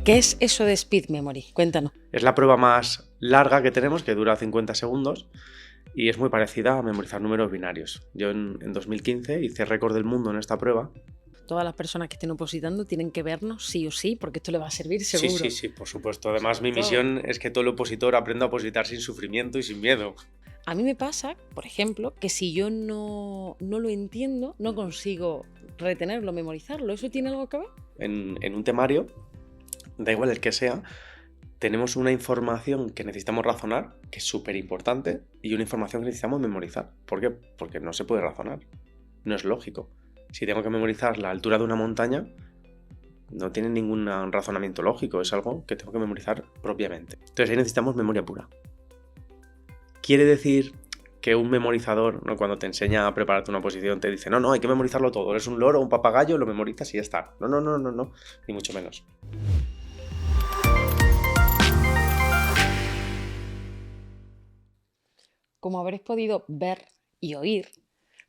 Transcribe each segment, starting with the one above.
¿Qué es eso de Speed Memory? Cuéntanos. Es la prueba más larga que tenemos, que dura 50 segundos, y es muy parecida a memorizar números binarios. Yo en 2015 hice récord del mundo en esta prueba. Todas las personas que estén opositando tienen que vernos sí o sí, porque esto le va a servir seguro. Sí, por supuesto. Además, mi Sobre todo. misión es que todo el opositor aprenda a opositar sin sufrimiento y sin miedo. A mí me pasa, por ejemplo, que si yo no lo entiendo, no consigo retenerlo, memorizarlo. ¿Eso tiene algo que ver? En un temario, da igual el que sea, tenemos una información que necesitamos razonar, que es súper importante, y una información que necesitamos memorizar. ¿Por qué? Porque no se puede razonar. No es lógico. Si tengo que memorizar la altura de una montaña, no tiene ningún razonamiento lógico, es algo que tengo que memorizar propiamente. Entonces ahí necesitamos memoria pura. Quiere decir que un memorizador, ¿no? Cuando te enseña a prepararte una posición, te dice, no, hay que memorizarlo todo, eres un loro, un papagayo, lo memorizas y ya está. No, ni mucho menos. Como habréis podido ver y oír,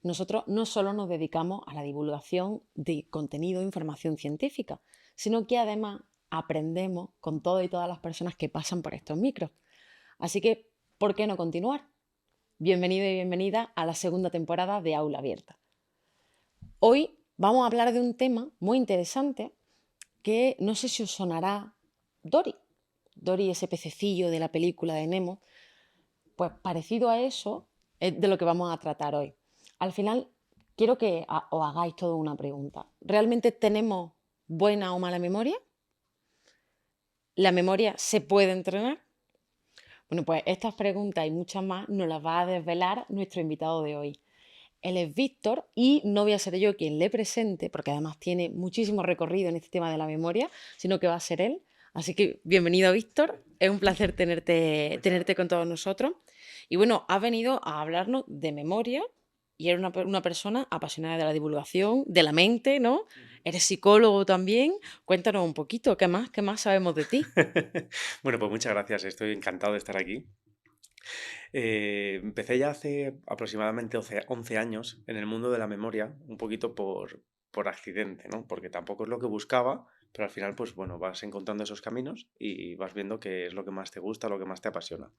nosotros no solo nos dedicamos a la divulgación de contenido e información científica, sino que además aprendemos con todo y todas las personas que pasan por estos micros. Así que, ¿por qué no continuar? Bienvenido y bienvenida a la segunda temporada de Aula Abierta. Hoy vamos a hablar de un tema muy interesante que no sé si os sonará Dory. Dory, ese pececillo de la película de Nemo. Pues parecido a eso es de lo que vamos a tratar hoy. Al final, quiero que os hagáis toda una pregunta. ¿Realmente tenemos buena o mala memoria? ¿La memoria se puede entrenar? Bueno, pues estas preguntas y muchas más nos las va a desvelar nuestro invitado de hoy. Él es Víctor y no voy a ser yo quien le presente, porque además tiene muchísimo recorrido en este tema de la memoria, sino que va a ser él. Así que bienvenido, Víctor. Es un placer tenerte con todos nosotros. Y bueno, has venido a hablarnos de memoria y eres una persona apasionada de la divulgación, de la mente, ¿no? Eres psicólogo también. Cuéntanos un poquito, qué más sabemos de ti? Bueno, pues muchas gracias, estoy encantado de estar aquí. Empecé ya hace aproximadamente 11 años en el mundo de la memoria, un poquito por accidente, ¿no? Porque tampoco es lo que buscaba, pero al final, pues bueno, vas encontrando esos caminos y vas viendo qué es lo que más te gusta, lo que más te apasiona.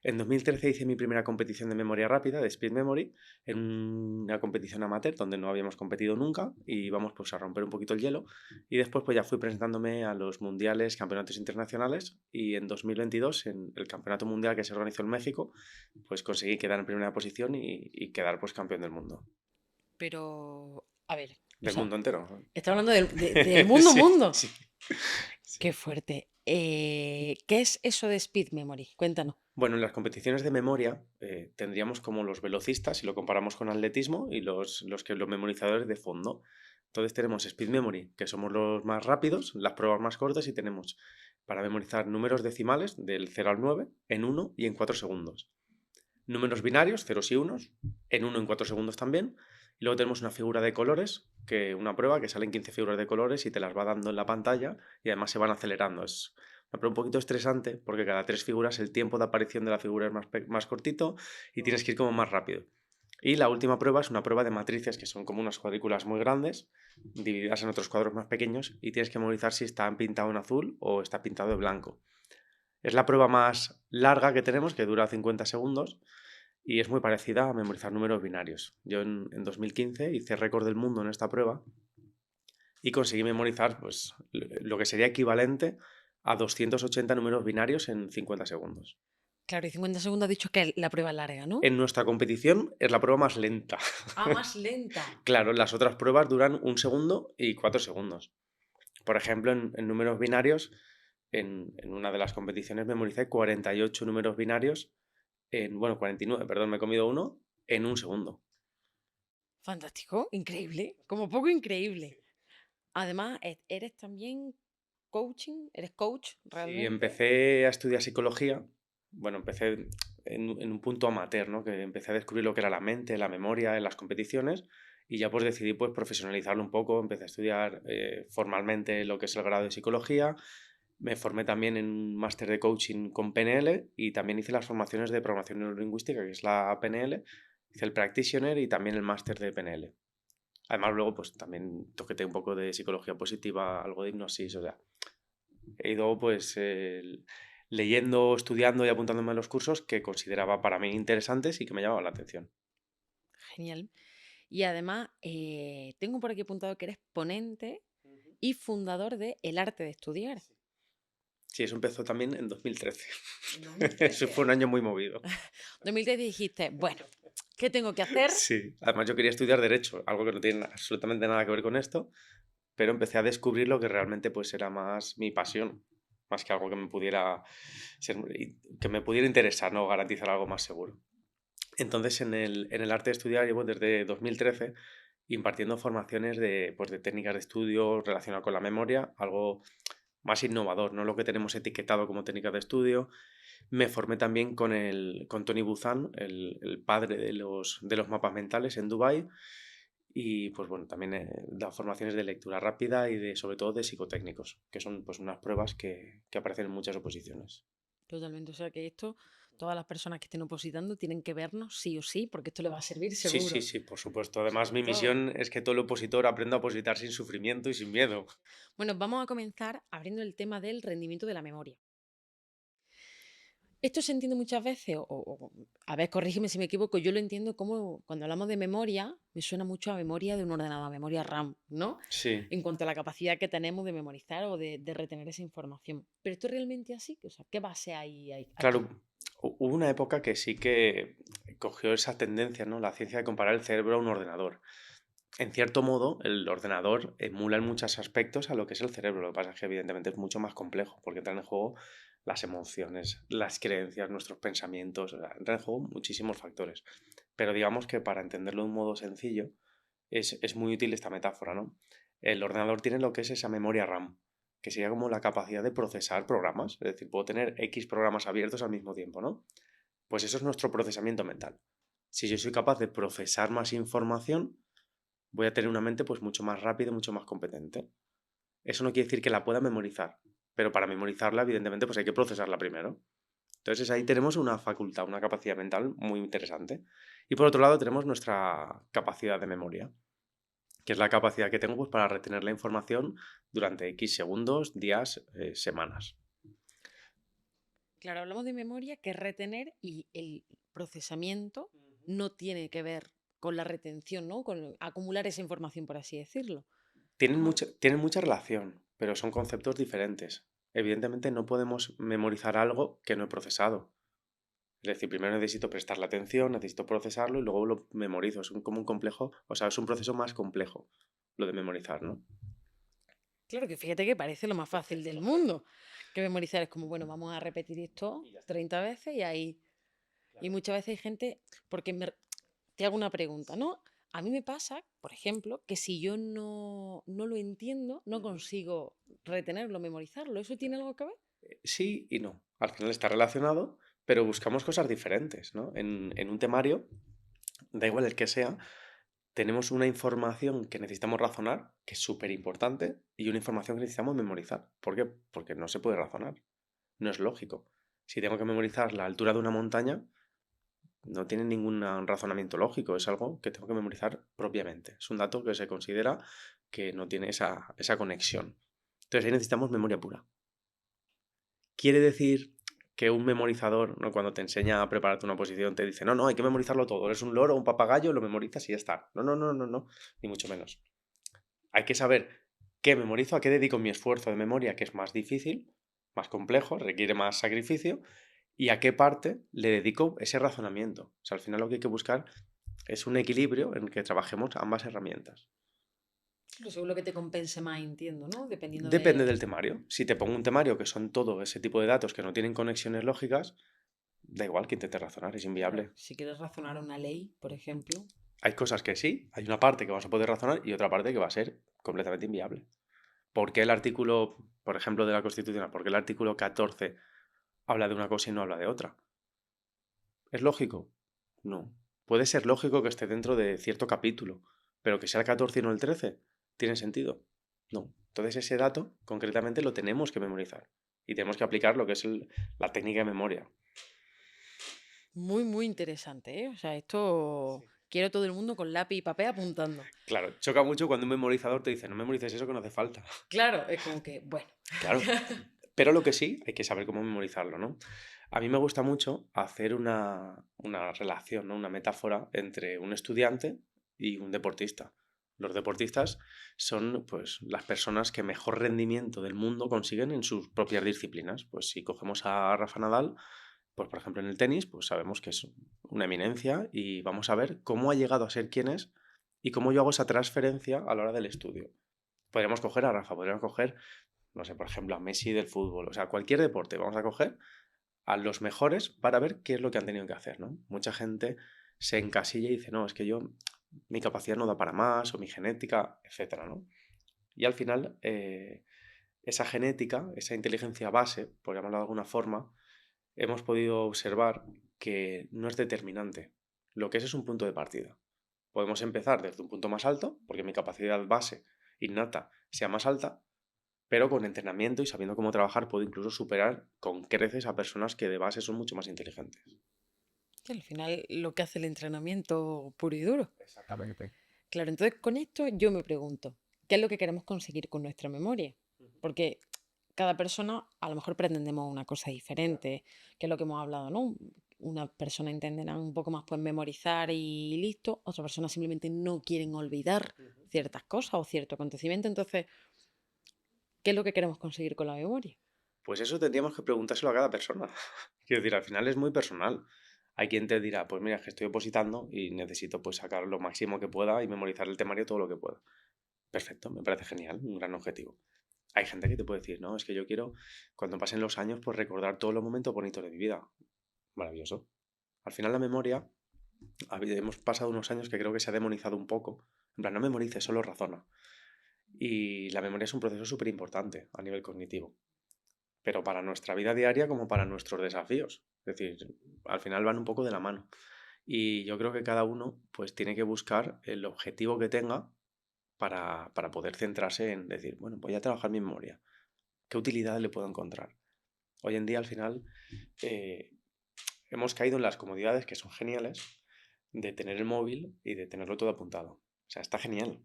En 2013 hice mi primera competición de memoria rápida, de Speed Memory, en una competición amateur donde no habíamos competido nunca y íbamos pues a romper un poquito el hielo. Y después pues ya fui presentándome a los mundiales, campeonatos internacionales, y en 2022 en el campeonato mundial que se organizó en México pues conseguí quedar en primera posición y quedar pues campeón del mundo. Pero, a ver, o Del sea, mundo entero. está hablando del mundo, Sí, mundo. sí. Qué fuerte. ¿Qué es eso de Speed Memory? Cuéntanos. Bueno, en las competiciones de memoria tendríamos como los velocistas, si lo comparamos con atletismo, y los memorizadores de fondo. Entonces tenemos Speed Memory, que somos los más rápidos, las pruebas más cortas, y tenemos para memorizar números decimales del 0 al 9 en 1 y en 4 segundos. Números binarios, ceros y unos, en 1 y en 4 segundos también. Y luego tenemos una figura de colores, una prueba que salen 15 figuras de colores y te las va dando en la pantalla y además se van acelerando. Es una prueba un poquito estresante porque cada 3 figuras el tiempo de aparición de la figura es más cortito y tienes que ir como más rápido. Y la última prueba es una prueba de matrices, que son como unas cuadrículas muy grandes, divididas en otros cuadros más pequeños, y tienes que memorizar si está pintado en azul o está pintado de blanco. Es la prueba más larga que tenemos, que dura 50 segundos, y es muy parecida a memorizar números binarios. Yo en 2015 hice récord del mundo en esta prueba y conseguí memorizar pues, lo que sería equivalente a 280 números binarios en 50 segundos. Claro, y 50 segundos has dicho que la prueba es larga, ¿no? En nuestra competición es la prueba más lenta. Ah, más lenta. Claro, las otras pruebas duran 1 segundo y 4 segundos. Por ejemplo, en números binarios, en una de las competiciones memoricé 48 números binarios, 49, perdón, me he comido uno, en 1 segundo. Fantástico, increíble, como poco increíble. Además, eres también eres coach Sí, realmente. empecé a estudiar psicología. Bueno, empecé en un punto amateur, ¿no? Que empecé a descubrir lo que era la mente, la memoria en las competiciones y ya pues decidí pues profesionalizarlo un poco. Empecé a estudiar formalmente lo que es el grado de psicología. Me formé también en un máster de coaching con PNL y también hice las formaciones de programación neurolingüística, que es la PNL. Hice el practitioner y también el máster de PNL. Además luego pues también toqueteé un poco de psicología positiva, algo de hipnosis, o sea, He ido pues leyendo, estudiando y apuntándome a los cursos que consideraba para mí interesantes y que me llamaban la atención. Genial. Y además, tengo por aquí apuntado que eres ponente Ujú. y fundador de El Arte de Estudiar. Sí, eso empezó también en 2013. En Eso 2013. fue un año muy movido. 2013 dijiste, bueno, ¿qué tengo que hacer? Sí, además yo quería estudiar Derecho, algo que no tiene absolutamente nada que ver con esto, pero empecé a descubrir lo que realmente pues era más mi pasión, más que algo que me pudiera que me pudiera interesar, ¿no? Garantizar algo más seguro. Entonces, en el arte de estudiar llevo desde 2013 impartiendo formaciones de, pues, de técnicas de estudio relacionadas con la memoria, algo más innovador, no lo que tenemos etiquetado como técnicas de estudio. Me formé también con Tony Buzan, el padre de los mapas mentales en Dubái. Y pues bueno, también da formaciones de lectura rápida y sobre todo de psicotécnicos, que son pues unas pruebas que aparecen en muchas oposiciones. Totalmente. O sea que esto, todas las personas que estén opositando tienen que vernos sí o sí, porque esto le va a servir Sí, sí, seguro. sí, por supuesto. Además, Sobre mi todo. misión es que todo el opositor aprenda a opositar sin sufrimiento y sin miedo. Bueno, vamos a comenzar abriendo el tema del rendimiento de la memoria. Esto se entiende muchas veces, a ver, corrígeme si me equivoco, yo lo entiendo como cuando hablamos de memoria, me suena mucho a memoria de un ordenador, a memoria RAM, ¿no? Sí, En cuanto a la capacidad que tenemos de memorizar o de retener esa información. Pero esto es realmente así, o sea, ¿qué base hay aquí? claro, hubo una época que sí que cogió esa tendencia, ¿no? La ciencia de comparar el cerebro a un ordenador. En cierto modo, el ordenador emula en muchos aspectos a lo que es el cerebro. Lo que pasa es que evidentemente es mucho más complejo porque entran en juego las emociones, las creencias, nuestros pensamientos. O sea, entran en juego muchísimos factores. Pero digamos que para entenderlo de un modo sencillo es muy útil esta metáfora, ¿no? El ordenador tiene lo que es esa memoria RAM, que sería como la capacidad de procesar programas. Es decir, puedo tener X programas abiertos al mismo tiempo, ¿no? Pues eso es nuestro procesamiento mental. Si yo soy capaz de procesar más información, voy a tener una mente pues mucho más rápida y mucho más competente. Eso no quiere decir que la pueda memorizar, pero para memorizarla, evidentemente, pues hay que procesarla primero. Entonces ahí tenemos una facultad, una capacidad mental muy interesante. Y por otro lado tenemos nuestra capacidad de memoria, que es la capacidad que tengo pues, para retener la información durante X segundos, días, semanas. Claro, hablamos de memoria, que es retener y el procesamiento no tiene que ver con la retención, ¿no? Con acumular esa información, por así decirlo. ¿Cómo? Tienen mucha relación, pero son conceptos diferentes. Evidentemente no podemos memorizar algo que no he procesado. Es decir, primero necesito prestarle atención, necesito procesarlo y luego lo memorizo. Es como un complejo, o sea, es un proceso más complejo lo de memorizar, ¿no? Claro que fíjate que parece lo más fácil del mundo, que memorizar es como, bueno, vamos a repetir esto 30 veces y ahí. Y muchas veces hay gente, porque te hago una pregunta, ¿no? A mí me pasa, por ejemplo, que si yo no lo entiendo, no Ujú. consigo retenerlo, memorizarlo. ¿Eso tiene algo que ver? Sí y no. Al final está relacionado, pero buscamos cosas diferentes, ¿no? En un temario, da igual el que sea, tenemos una información que necesitamos razonar, que es súper importante, y una información que necesitamos memorizar. ¿Por qué? Porque no se puede razonar. No es lógico. Si tengo que memorizar la altura de una montaña, no tiene ningún razonamiento lógico, es algo que tengo que memorizar propiamente. Es un dato que se considera que no tiene esa conexión. Entonces ahí necesitamos memoria pura. Quiere decir que un memorizador, ¿no? Cuando te enseña a prepararte una posición, te dice, no, no, hay que memorizarlo todo. Eres un loro, un papagayo, lo memorizas y ya está. No, no, no, no, no, ni mucho menos. Hay que saber qué memorizo, a qué dedico mi esfuerzo de memoria, que es más difícil, más complejo, requiere más sacrificio, y a qué parte le dedico ese razonamiento. O sea, al final lo que hay que buscar es un equilibrio en el que trabajemos ambas herramientas. Claro, según lo que te compense más, entiendo, ¿no? Dependiendo Depende de... del temario. Si te pongo un temario que son todo ese tipo de datos que no tienen conexiones lógicas, da igual que intente razonar, es inviable. Claro, si quieres razonar una ley, por ejemplo. Hay cosas que sí, hay una parte que vamos a poder razonar y otra parte que va a ser completamente inviable. ¿Por qué el artículo, por ejemplo, de la Constitución, por qué el artículo 14 habla de una cosa y no habla de otra? ¿Es lógico? No. Puede ser lógico que esté dentro de cierto capítulo, pero que sea el 14 y no el 13, ¿tiene sentido? No. Entonces ese dato concretamente lo tenemos que memorizar y tenemos que aplicar lo que es la técnica de memoria. Muy, muy interesante, ¿eh? O sea, esto quiero todo el mundo con lápiz y papel apuntando. Claro, choca mucho cuando un memorizador te dice, no memorices eso que no hace falta. Claro, es como que, bueno. Claro, Pero lo que sí, hay que saber cómo memorizarlo, ¿no? A mí me gusta mucho hacer una relación, ¿no? Una metáfora entre un estudiante y un deportista. Los deportistas son pues, las personas que mejor rendimiento del mundo consiguen en sus propias disciplinas. Pues si cogemos a Rafa Nadal, pues por ejemplo en el tenis, pues sabemos que es una eminencia y vamos a ver cómo ha llegado a ser quien es y cómo yo hago esa transferencia a la hora del estudio. Podríamos coger a Rafa, podríamos coger, no sé, por ejemplo, a Messi del fútbol, o sea, cualquier deporte, vamos a coger a los mejores para ver qué es lo que han tenido que hacer, ¿no? Mucha gente se encasilla y dice, no, es que yo, mi capacidad no da para más, o mi genética, etcétera, ¿no? Y al final, esa genética, esa inteligencia base, por llamarlo de alguna forma, hemos podido observar que no es determinante. Lo que es un punto de partida. Podemos empezar desde un punto más alto, porque mi capacidad base innata sea más alta, pero con entrenamiento y sabiendo cómo trabajar puedo incluso superar con creces a personas que de base son mucho más inteligentes. Que al final lo que hace el entrenamiento puro y duro. Exactamente. Claro, entonces con esto yo me pregunto, ¿qué es lo que queremos conseguir con nuestra memoria? Porque cada persona a lo mejor pretendemos una cosa diferente, que es lo que hemos hablado, ¿no? Una persona entenderá un poco más pues memorizar y listo, otra persona simplemente no quieren olvidar ciertas cosas o cierto acontecimiento, entonces, ¿qué es lo que queremos conseguir con la memoria? Pues eso tendríamos que preguntárselo a cada persona. Quiero decir, al final es muy personal. Hay quien te dirá, pues mira, es que estoy opositando y necesito pues sacar lo máximo que pueda y memorizar el temario todo lo que pueda. Perfecto, me parece genial, un gran objetivo. Hay gente que te puede decir, no, es que yo quiero, cuando pasen los años, pues recordar todos los momentos bonitos de mi vida. Maravilloso. Al final la memoria, hemos pasado unos años que creo que se ha demonizado un poco. En plan, no memorices, solo razona. Y la memoria es un proceso súper importante a nivel cognitivo, pero para nuestra vida diaria como para nuestros desafíos. Es decir, al final van un poco de la mano. Y yo creo que cada uno pues tiene que buscar el objetivo que tenga para poder centrarse en decir, bueno, voy a trabajar mi memoria. ¿Qué utilidad le puedo encontrar? Hoy en día, al final, eh, hemos caído en las comodidades que son geniales de tener el móvil y de tenerlo todo apuntado. O sea, está genial.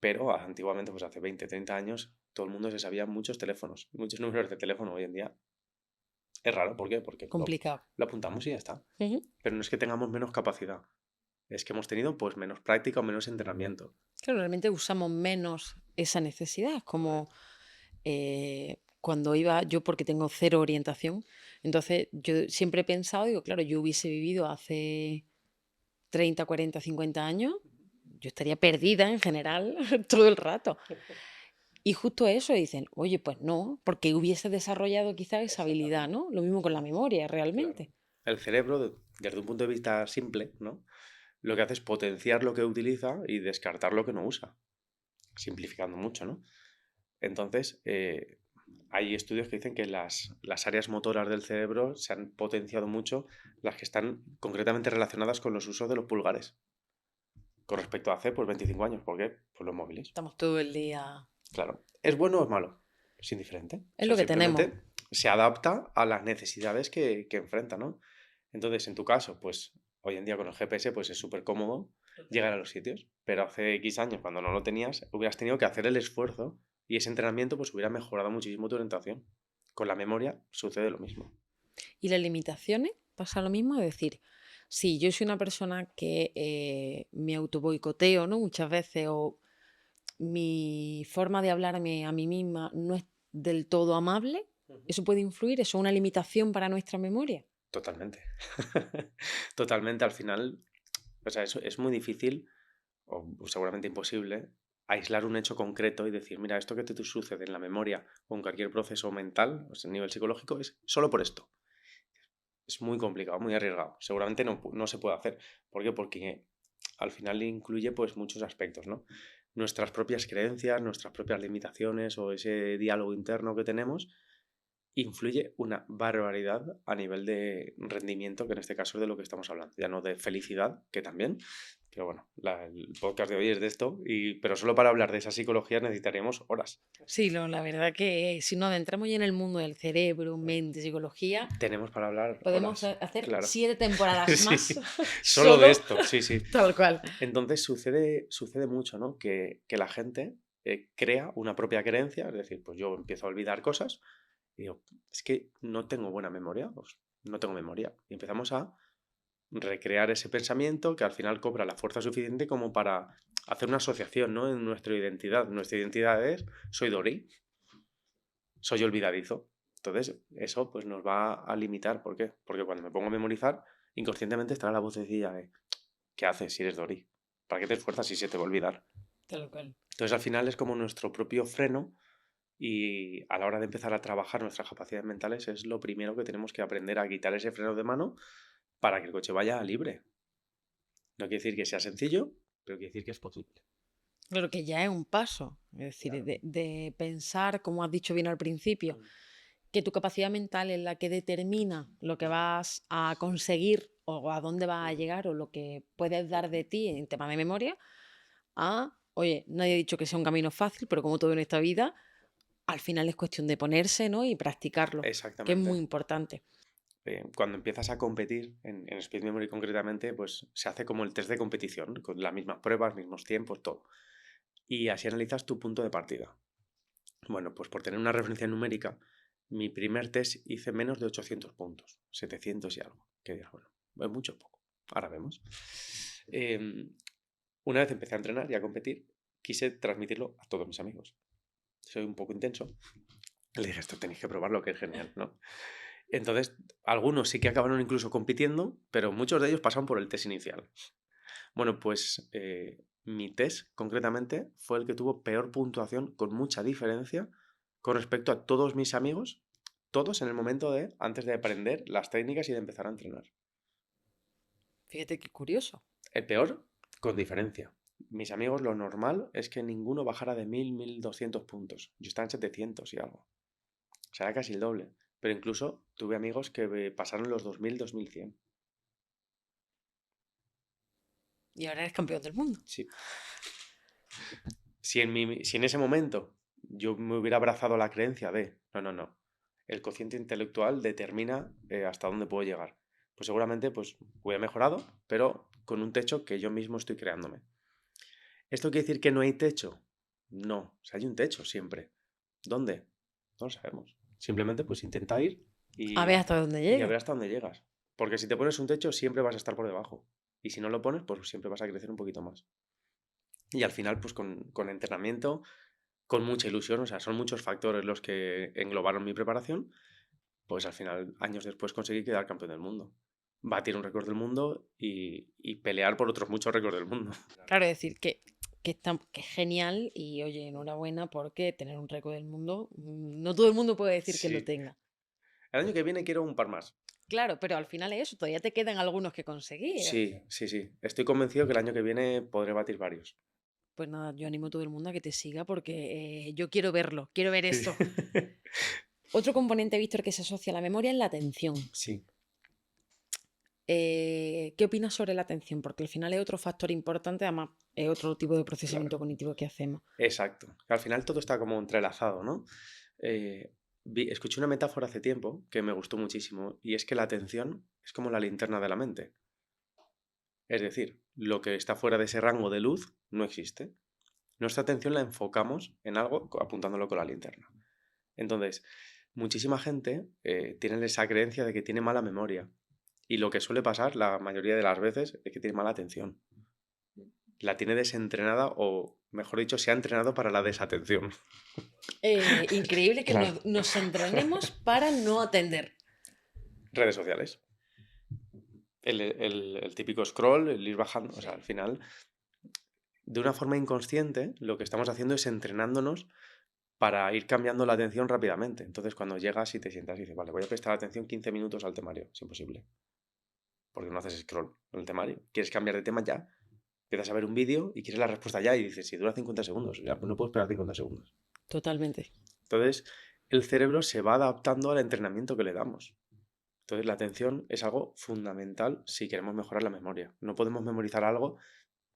Pero antiguamente, pues hace 20, 30 años, todo el mundo se sabía muchos teléfonos, muchos números de teléfono. Hoy en día es raro. ¿Por qué? Porque Complicado. lo apuntamos y ya está. Ujú. Pero no es que tengamos menos capacidad. Es que hemos tenido pues menos práctica o menos entrenamiento. Claro, realmente usamos menos esa necesidad, como cuando iba, yo porque tengo cero orientación, entonces yo siempre he pensado, digo, claro, yo hubiese vivido hace 30, 40, 50 años, yo estaría perdida en general todo el rato. Y justo eso dicen, oye, pues no, porque hubiese desarrollado quizás esa habilidad, Exactamente. ¿no? Lo mismo con la memoria, Claro. realmente. El cerebro, desde un punto de vista simple, ¿no? Lo que hace es potenciar lo que utiliza y descartar lo que no usa. Simplificando mucho, ¿no? Entonces, hay estudios que dicen que las áreas motoras del cerebro se han potenciado mucho, las que están concretamente relacionadas con los usos de los pulgares. Con respecto a hace pues 25 años. ¿Por qué? Pues los móviles. Estamos todo el día... Claro. ¿Es bueno o es malo? Es indiferente. O Es sea, lo que tenemos. simplemente se adapta a las necesidades que enfrenta, ¿no? Entonces, en tu caso, pues hoy en día con el GPS pues es súper cómodo llegar a los sitios, pero hace X años cuando no lo tenías, hubieras tenido que hacer el esfuerzo y ese entrenamiento pues hubiera mejorado muchísimo tu orientación. Con la memoria sucede lo mismo. Y las limitaciones pasa lo mismo, es decir, si yo soy una persona que me autoboicoteo, ¿no? Muchas veces, o mi forma de hablarme a mí misma no es del todo amable, Ujú. ¿eso puede influir? ¿Eso es una limitación para nuestra memoria? Totalmente. Totalmente, al final, o sea, es muy difícil o seguramente imposible aislar un hecho concreto y decir, mira, esto que te sucede en la memoria o en cualquier proceso mental, o sea, a nivel psicológico, es solo por esto. Es muy complicado, muy arriesgado. Seguramente no se puede hacer. ¿Por qué? Porque al final incluye pues muchos aspectos, ¿no? Nuestras propias creencias, nuestras propias limitaciones o ese diálogo interno que tenemos influye una barbaridad a nivel de rendimiento, que en este caso es de lo que estamos hablando, ya no de felicidad, que también, pero bueno, el podcast de hoy es de esto, pero solo para hablar de esa psicología necesitaríamos horas. Sí, la verdad que si nos adentramos ya en el mundo del cerebro, mente, psicología, Tenemos para hablar podemos horas, hacer claro. 7 temporadas más Sí, solo de solo esto, sí, sí. tal cual. Entonces sucede mucho, ¿no? Que la gente crea una propia creencia, es decir, pues yo empiezo a olvidar cosas Y digo, es que no tengo buena memoria, pues no tengo memoria. Y empezamos a recrear ese pensamiento que al final cobra la fuerza suficiente como para hacer una asociación, ¿no? En nuestra identidad. Nuestra identidad es, soy Dory, soy olvidadizo. Entonces, eso pues nos va a limitar. ¿Por qué? Porque cuando me pongo a memorizar, inconscientemente estará la vocecilla de, ¿qué haces si eres Dory? ¿Para qué te esfuerzas si se te va a olvidar? Tal cual. Entonces, al final es como nuestro propio freno y a la hora de empezar a trabajar nuestras capacidades mentales es lo primero que tenemos que aprender a quitar ese freno de mano para que el coche vaya libre. No quiere decir que sea sencillo, pero quiere decir que es posible. Claro que ya es un paso. Es decir, Claro. de pensar, como has dicho bien al principio, que tu capacidad mental es la que determina lo que vas a conseguir o a dónde vas a llegar o lo que puedes dar de ti en tema de memoria, oye, nadie ha dicho que sea un camino fácil, pero como todo en esta vida, al final es cuestión de ponerse, ¿no? Y practicarlo, que es muy Exactamente. importante. Cuando empiezas a competir, en Speed Memory concretamente, pues se hace como el test de competición, con las mismas pruebas, mismos tiempos, todo. Y así analizas tu punto de partida. Bueno, pues por tener una referencia numérica, mi primer test hice menos de 800 puntos, 700 y algo. Que dirás, bueno, es mucho o poco. Ahora vemos. Una vez empecé a entrenar y a competir, quise transmitirlo a todos mis amigos. Soy un poco intenso. Le dije, esto tenéis que probarlo, que es genial, ¿no? Entonces, algunos sí que acabaron incluso compitiendo, pero muchos de ellos pasaron por el test inicial. Bueno, pues mi test concretamente fue el que tuvo peor puntuación con mucha diferencia con respecto a todos mis amigos, todos en el momento de, antes de aprender las técnicas y de empezar a entrenar. Fíjate qué curioso. El peor, con diferencia. Mis amigos, lo normal es que ninguno bajara de 1200 puntos. Yo estaba en 700 y algo. O sea, era casi el doble. Pero incluso tuve amigos que pasaron los 2100. Y ahora eres campeón del mundo. Sí. Si en ese momento yo me hubiera abrazado a la creencia de, no, el cociente intelectual determina hasta dónde puedo llegar, pues seguramente pues hubiera mejorado, pero con un techo que yo mismo estoy creándome. ¿Esto quiere decir que no hay techo? No, o sea, hay un techo siempre. ¿Dónde? No lo sabemos. Simplemente pues intenta ir A ver hasta dónde y a llega. ver hasta dónde llegas. Porque si te pones un techo siempre vas a estar por debajo. Y si no lo pones, pues siempre vas a crecer un poquito más. Y al final, pues con entrenamiento, con mucha ilusión, o sea, son muchos factores los que englobaron mi preparación, pues al final, años después, conseguí quedar campeón del mundo. Batir un récord del mundo y pelear por otros muchos récords del mundo. Claro, es decir, que es genial y oye, enhorabuena porque tener un récord del mundo, no todo el mundo puede decir que lo Sí. tenga. El año que viene quiero un par más. Claro, pero al final es eso, todavía te quedan algunos que conseguir. Sí. Estoy convencido que el año que viene podré batir varios. Pues nada, yo animo a todo el mundo a que te siga porque yo quiero verlo, quiero ver Sí. eso. Otro componente, Víctor, que se asocia a la memoria es la atención. Sí. ¿Qué opinas sobre la atención? Porque al final es otro factor importante, además es otro tipo de procesamiento Claro. cognitivo que hacemos. Exacto. Al final todo está como entrelazado, ¿no? Escuché una metáfora hace tiempo que me gustó muchísimo y es que la atención es como la linterna de la mente. Es decir, lo que está fuera de ese rango de luz no existe. Nuestra atención la enfocamos en algo apuntándolo con la linterna. Entonces, muchísima gente tiene esa creencia de que tiene mala memoria. Y lo que suele pasar la mayoría de las veces es que tiene mala atención. La tiene desentrenada o, mejor dicho, se ha entrenado para la desatención. Increíble que Claro. nos entrenemos para no atender. Redes sociales. El típico scroll, el ir bajando. O sea, al final, de una forma inconsciente, lo que estamos haciendo es entrenándonos para ir cambiando la atención rápidamente. Entonces, cuando llegas y te sientas y dices, vale, voy a prestar atención 15 minutos al temario. Es imposible. Porque no haces scroll en el temario. Quieres cambiar de tema ya. Empiezas a ver un vídeo y quieres la respuesta ya y dices, si dura 50 segundos, ya, pues no puedo esperar 50 segundos. Totalmente. Entonces, el cerebro se va adaptando al entrenamiento que le damos. Entonces, la atención es algo fundamental si queremos mejorar la memoria. No podemos memorizar algo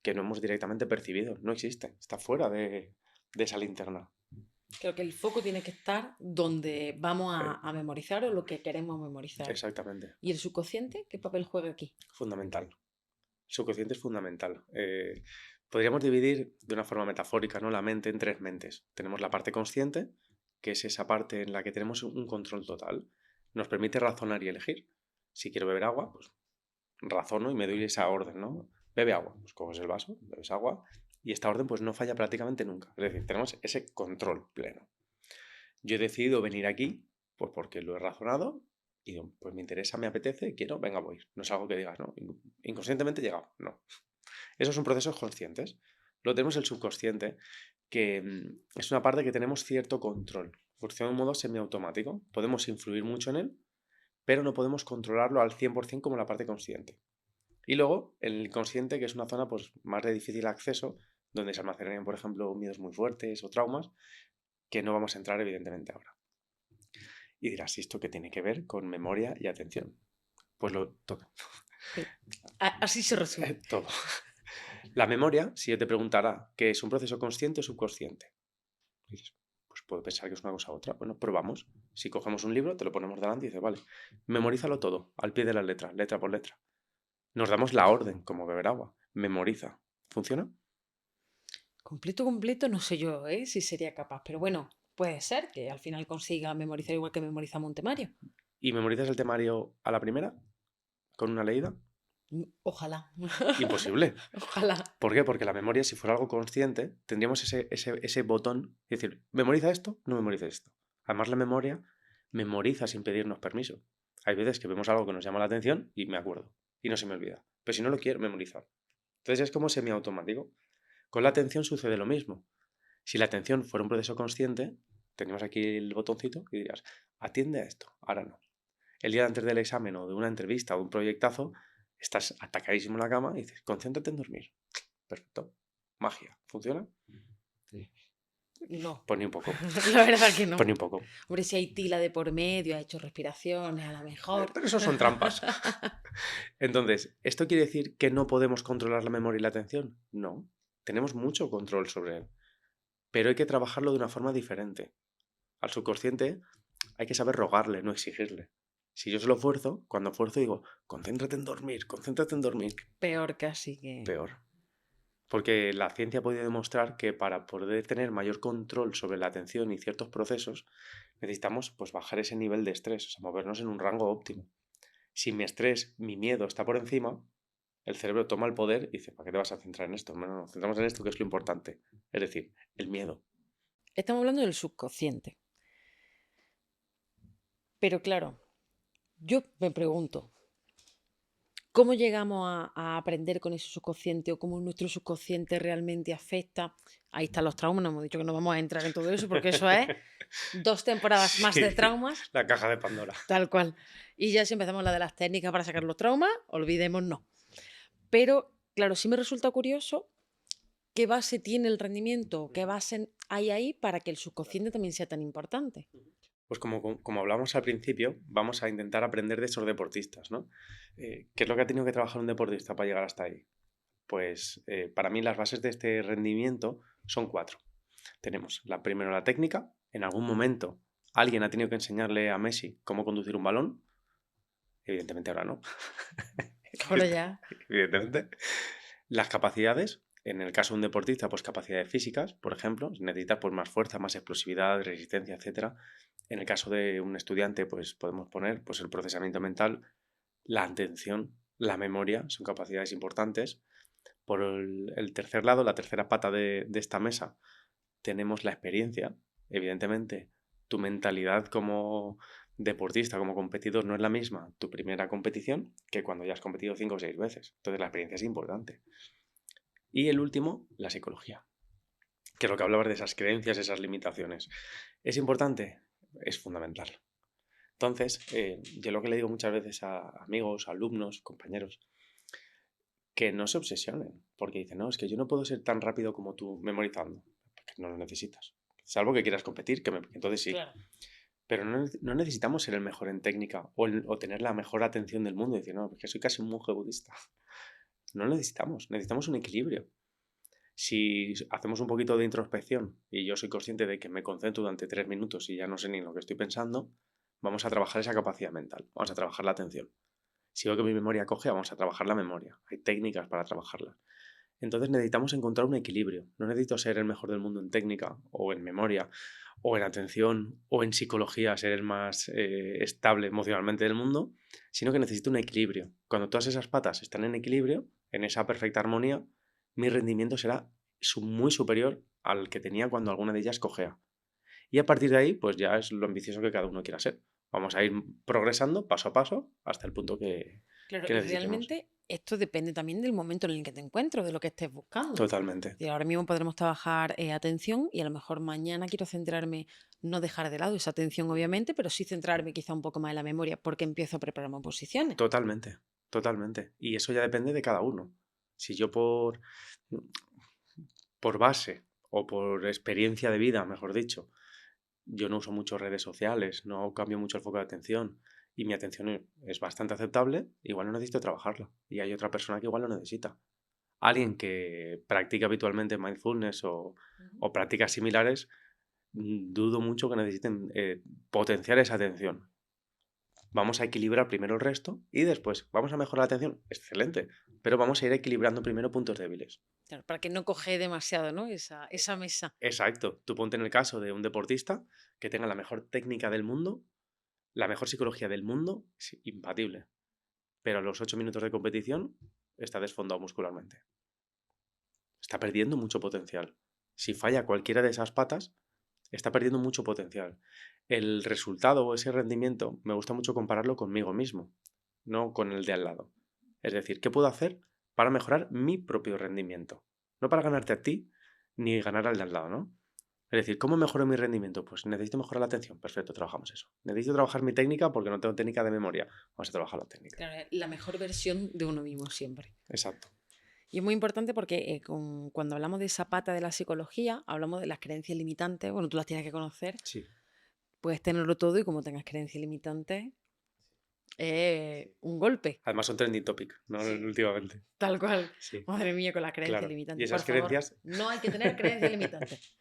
que no hemos directamente percibido. No existe. Está fuera de esa linterna. Creo que el foco tiene que estar donde vamos Eh, a memorizar o lo que queremos memorizar. Exactamente. ¿Y el subconsciente qué papel juega aquí? Fundamental. El subconsciente es fundamental. Podríamos dividir de una forma metafórica, ¿no?, la mente en tres mentes. Tenemos la parte consciente, que es esa parte en la que tenemos un control total. Nos permite razonar y elegir. Si quiero beber agua, pues razono y me doy esa orden, ¿no? Bebe agua, pues coges el vaso, bebes agua, y esta orden pues no falla prácticamente nunca. Es decir, tenemos ese control pleno. Yo he decidido venir aquí, pues porque lo he razonado y digo, pues me interesa, me apetece, quiero, venga, voy. No es algo que digas, ¿no? Inconscientemente he llegado, no. Esos son procesos conscientes. Luego tenemos el subconsciente, que es una parte que tenemos cierto control. Funciona de un modo semiautomático. Podemos influir mucho en él, pero no podemos controlarlo al 100% como la parte consciente. Y luego el inconsciente, que es una zona pues, más de difícil acceso, donde se almacenarían, por ejemplo, miedos muy fuertes o traumas, que no vamos a entrar evidentemente ahora. Y dirás, ¿y esto qué tiene que ver con memoria y atención? Pues todo. Sí. Así se resume. Todo. La memoria, si yo te preguntara qué es un proceso consciente o subconsciente, dices, pues puedo pensar que es una cosa u otra. Bueno, probamos. Si cogemos un libro, te lo ponemos delante y dices, vale, memorízalo todo, al pie de la letra, letra por letra. Nos damos la orden, como beber agua. Memoriza. ¿Funciona? Completo, no sé yo, si sería capaz, pero bueno, puede ser que al final consiga memorizar igual que memorizamos un temario. ¿Y memorizas el temario a la primera? ¿Con una leída? Ojalá. Imposible. Ojalá. ¿Por qué? Porque la memoria, si fuera algo consciente, tendríamos ese botón y decir, ¿memoriza esto? No memoriza esto. Además, la memoria memoriza sin pedirnos permiso. Hay veces que vemos algo que nos llama la atención y me acuerdo. Y no se me olvida. Pero si no lo quiero, memorizar. Entonces es como semiautomático. Con la atención sucede lo mismo. Si la atención fuera un proceso consciente, tendríamos aquí el botoncito y dirías, atiende a esto. Ahora no. El día antes del examen o de una entrevista o de un proyectazo, estás atacadísimo en la cama y dices, concéntrate en dormir. Perfecto. Magia. ¿Funciona? No. Pues ni un poco. La verdad que no. Pues ni un poco. Hombre, si hay tila de por medio, ha hecho respiraciones, a lo mejor. Pero eso son trampas. Entonces, ¿esto quiere decir que no podemos controlar la memoria y la atención? No. Tenemos mucho control sobre él. Pero hay que trabajarlo de una forma diferente. Al subconsciente hay que saber rogarle, no exigirle. Si yo se lo fuerzo, cuando fuerzo digo, concéntrate en dormir, concéntrate en dormir. Peor casi que... Peor. Porque la ciencia ha podido demostrar que para poder tener mayor control sobre la atención y ciertos procesos, necesitamos pues, bajar ese nivel de estrés, o sea, movernos en un rango óptimo. Si mi estrés, mi miedo está por encima, el cerebro toma el poder y dice, ¿para qué te vas a centrar en esto? Bueno, nos centramos en esto que es lo importante. Es decir, el miedo. Estamos hablando del subconsciente. Pero claro, yo me pregunto, ¿cómo llegamos a aprender con ese subconsciente o cómo nuestro subconsciente realmente afecta? Ahí están los traumas, no hemos dicho que no vamos a entrar en todo eso porque eso es 2 temporadas más de Sí, traumas, la caja de Pandora. tal cual. Y ya si empezamos la de las técnicas para sacar los traumas, olvidémonos. Pero claro, sí me resulta curioso qué base tiene el rendimiento, qué base hay ahí para que el subconsciente también sea tan importante. Pues como hablamos al principio, vamos a intentar aprender de esos deportistas, ¿no? ¿Qué es lo que ha tenido que trabajar un deportista para llegar hasta ahí? Pues para mí las bases de este rendimiento son 4. Tenemos primero la técnica. En algún momento alguien ha tenido que enseñarle a Messi cómo conducir un balón. Evidentemente ahora no. Ahora ya. Evidentemente. Las capacidades. En el caso de un deportista, pues capacidades físicas, por ejemplo. Necesitas pues, más fuerza, más explosividad, resistencia, etcétera. En el caso de un estudiante, pues podemos poner pues, el procesamiento mental, la atención, la memoria, son capacidades importantes. Por el tercer lado, la tercera pata de esta mesa, tenemos la experiencia. Evidentemente, tu mentalidad como deportista, como competidor, no es la misma tu primera competición que cuando ya has competido 5 o 6 veces. Entonces, la experiencia es importante. Y el último, la psicología, que es lo que hablabas de esas creencias, esas limitaciones. ¿Es importante? Es fundamental. Entonces, yo lo que le digo muchas veces a amigos, alumnos, compañeros, que no se obsesionen, porque dicen, no, es que yo no puedo ser tan rápido como tú memorizando, porque no lo necesitas. Salvo que quieras competir, entonces sí. Claro. Pero no necesitamos ser el mejor en técnica o tener la mejor atención del mundo y decir, no, porque soy casi un monje budista. No lo necesitamos un equilibrio. Si hacemos un poquito de introspección y yo soy consciente de que me concentro durante 3 minutos y ya no sé ni en lo que estoy pensando, vamos a trabajar esa capacidad mental, vamos a trabajar la atención. Si veo que mi memoria coge, vamos a trabajar la memoria. Hay técnicas para trabajarla. Entonces necesitamos encontrar un equilibrio. No necesito ser el mejor del mundo en técnica o en memoria o en atención o en psicología, ser el más estable emocionalmente del mundo, sino que necesito un equilibrio. Cuando todas esas patas están en equilibrio, en esa perfecta armonía, mi rendimiento será muy superior al que tenía cuando alguna de ellas cojea. Y a partir de ahí, pues ya es lo ambicioso que cada uno quiera ser. Vamos a ir progresando paso a paso hasta el punto Claro, que y necesitemos. realmente esto depende también del momento en el que te encuentres, de lo que estés buscando. Totalmente. Y ahora mismo podremos trabajar atención y a lo mejor mañana quiero centrarme, no dejar de lado esa atención obviamente, pero sí centrarme quizá un poco más en la memoria porque empiezo a prepararme oposiciones. Totalmente. Totalmente. Y eso ya depende de cada uno. Si yo por base o por experiencia de vida, mejor dicho, yo no uso mucho redes sociales, no cambio mucho el foco de atención y mi atención es bastante aceptable, igual no necesito trabajarla. Y hay otra persona que igual lo necesita. Alguien que practica habitualmente mindfulness o prácticas similares, dudo mucho que necesiten potenciar esa atención. Vamos a equilibrar primero el resto y después vamos a mejorar la atención. Excelente. Pero vamos a ir equilibrando primero puntos débiles. Claro, para que no coge demasiado, ¿no? Esa mesa. Exacto. Tú ponte en el caso de un deportista que tenga la mejor técnica del mundo, la mejor psicología del mundo, es imbatible. Pero a los 8 minutos de competición está desfondado muscularmente. Está perdiendo mucho potencial. Si falla cualquiera de esas patas, está perdiendo mucho potencial. El resultado o ese rendimiento me gusta mucho compararlo conmigo mismo, no con el de al lado. Es decir, ¿qué puedo hacer para mejorar mi propio rendimiento? No para ganarte a ti ni ganar al de al lado, ¿no? Es decir, ¿cómo mejoro mi rendimiento? Pues necesito mejorar la atención. Perfecto, trabajamos eso. Necesito trabajar mi técnica porque no tengo técnica de memoria. Vamos a trabajar la técnica. Claro, la mejor versión de uno mismo siempre. Exacto. Y es muy importante porque cuando hablamos de esa pata de la psicología, hablamos de las creencias limitantes. Bueno, tú las tienes que conocer. Sí. Puedes tenerlo todo y como tengas creencias limitantes, un golpe. Además son trending topic, ¿no? Sí. Últimamente. Tal cual. Sí. Madre mía, con las creencias Claro. Y limitantes. esas Por favor, creencias, no hay que tener creencias limitantes.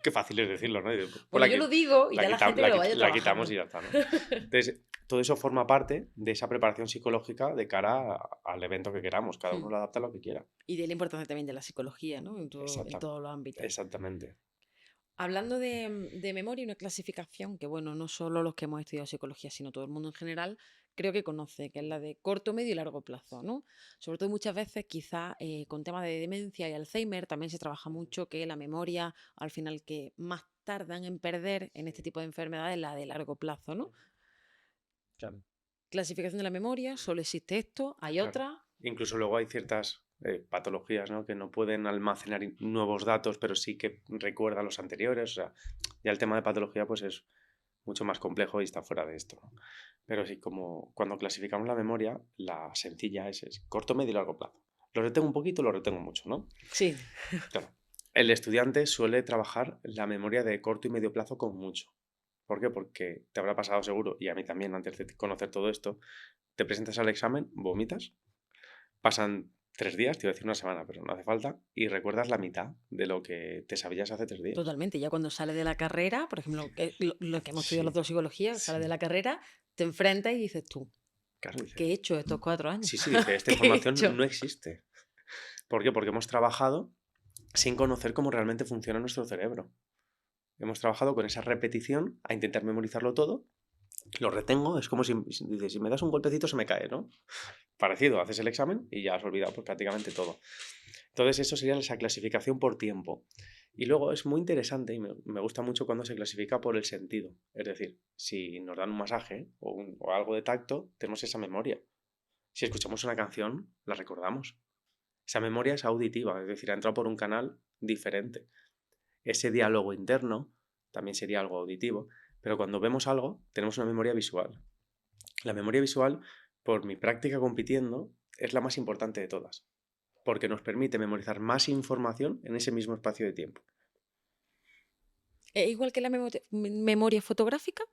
qué fácil es decirlo, ¿no? Y digo, pues Bueno, la, yo qui- lo digo y la ya la quita- gente la que lo quit- vaya la quitamos trabajando. y ya está, ¿no? Entonces, todo eso forma parte de esa preparación psicológica de cara al evento que queramos. Cada uno lo adapta a lo que quiera. Y de la importancia también de la psicología, ¿no? En todos los ámbitos. Exactamente. Hablando de memoria y una clasificación que, bueno, no solo los que hemos estudiado psicología, sino todo el mundo en general, creo que conoce, que es la de corto, medio y largo plazo, ¿no? Sobre todo muchas veces, quizá con temas de demencia y Alzheimer, también se trabaja mucho que la memoria, al final, que más tardan en perder en este tipo de enfermedades, la de largo plazo, ¿no? Claro. Clasificación de la memoria, solo existe esto, hay Claro. otra. Incluso luego hay ciertas patologías, ¿no? Que no pueden almacenar nuevos datos, pero sí que recuerdan los anteriores. O sea, ya el tema de patología pues es mucho más complejo y está fuera de esto, ¿no? Pero sí, como cuando clasificamos la memoria, la sencilla es corto, medio y largo plazo. Lo retengo un poquito, lo retengo mucho, ¿no? Sí. Claro. El estudiante suele trabajar la memoria de corto y medio plazo con mucho. ¿Por qué? Porque te habrá pasado seguro, y a mí también, antes de conocer todo esto, te presentas al examen, vomitas, pasan 3 días, te iba a decir una semana, pero no hace falta, y recuerdas la mitad de lo que te sabías hace 3 días. Totalmente. Ya cuando sales de la carrera, por ejemplo, lo que hemos estudiado Sí, los dos psicología, sales de sí. la carrera, te enfrentas y dices tú, Claro, dices. ¿qué he hecho estos 4 años? Sí, dice, esta ¿Qué he información hecho? no existe. ¿Por qué? Porque hemos trabajado sin conocer cómo realmente funciona nuestro cerebro. Hemos trabajado con esa repetición a intentar memorizarlo todo. Lo retengo, es como dices, si me das un golpecito se me cae, ¿no? Parecido, haces el examen y ya has olvidado pues, prácticamente todo. Entonces eso sería esa clasificación por tiempo. Y luego es muy interesante y me gusta mucho cuando se clasifica por el sentido. Es decir, si nos dan un masaje o algo de tacto, tenemos esa memoria. Si escuchamos una canción, la recordamos. Esa memoria es auditiva, es decir, ha entrado por un canal diferente. Ese diálogo interno también sería algo auditivo, pero cuando vemos algo, tenemos una memoria visual. La memoria visual, por mi práctica compitiendo, es la más importante de todas, porque nos permite memorizar más información en ese mismo espacio de tiempo. ¿Es igual que la memoria fotográfica?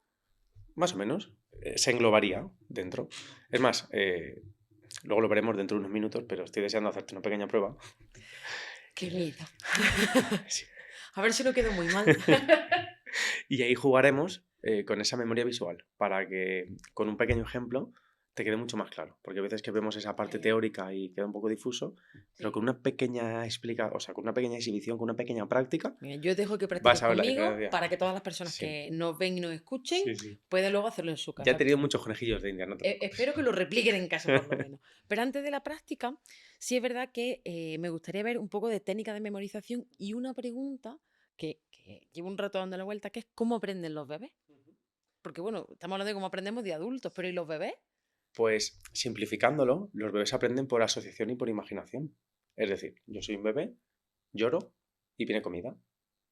Más o menos, se englobaría dentro. Es más, luego lo veremos dentro de unos minutos, pero estoy deseando hacerte una pequeña prueba. ¡Qué miedo! Sí. A ver si no quedo muy mal. Y ahí jugaremos con esa memoria visual, para que con un pequeño ejemplo te quede mucho más claro. Porque a veces que vemos esa parte Eh, teórica y queda un poco difuso, pero sí. con una pequeña o sea, con una pequeña exhibición, con una pequeña práctica, Mira, yo os dejo que vas practiques a ver la conmigo diferencia. para que todas las personas Sí, que nos ven y nos escuchen sí, sí. puedan luego hacerlo en su Ya he casa. tenido muchos conejillos de India, no te Espero preocupes. que lo repliquen en casa por lo menos. Pero antes de la práctica, sí es verdad que me gustaría ver un poco de técnica de memorización y una pregunta que llevo un rato dando la vuelta, que es ¿cómo aprenden los bebés? Porque bueno, estamos hablando de cómo aprendemos de adultos, pero ¿y los bebés? Pues simplificándolo, los bebés aprenden por asociación y por imaginación. Es decir, yo soy un bebé, lloro y viene comida.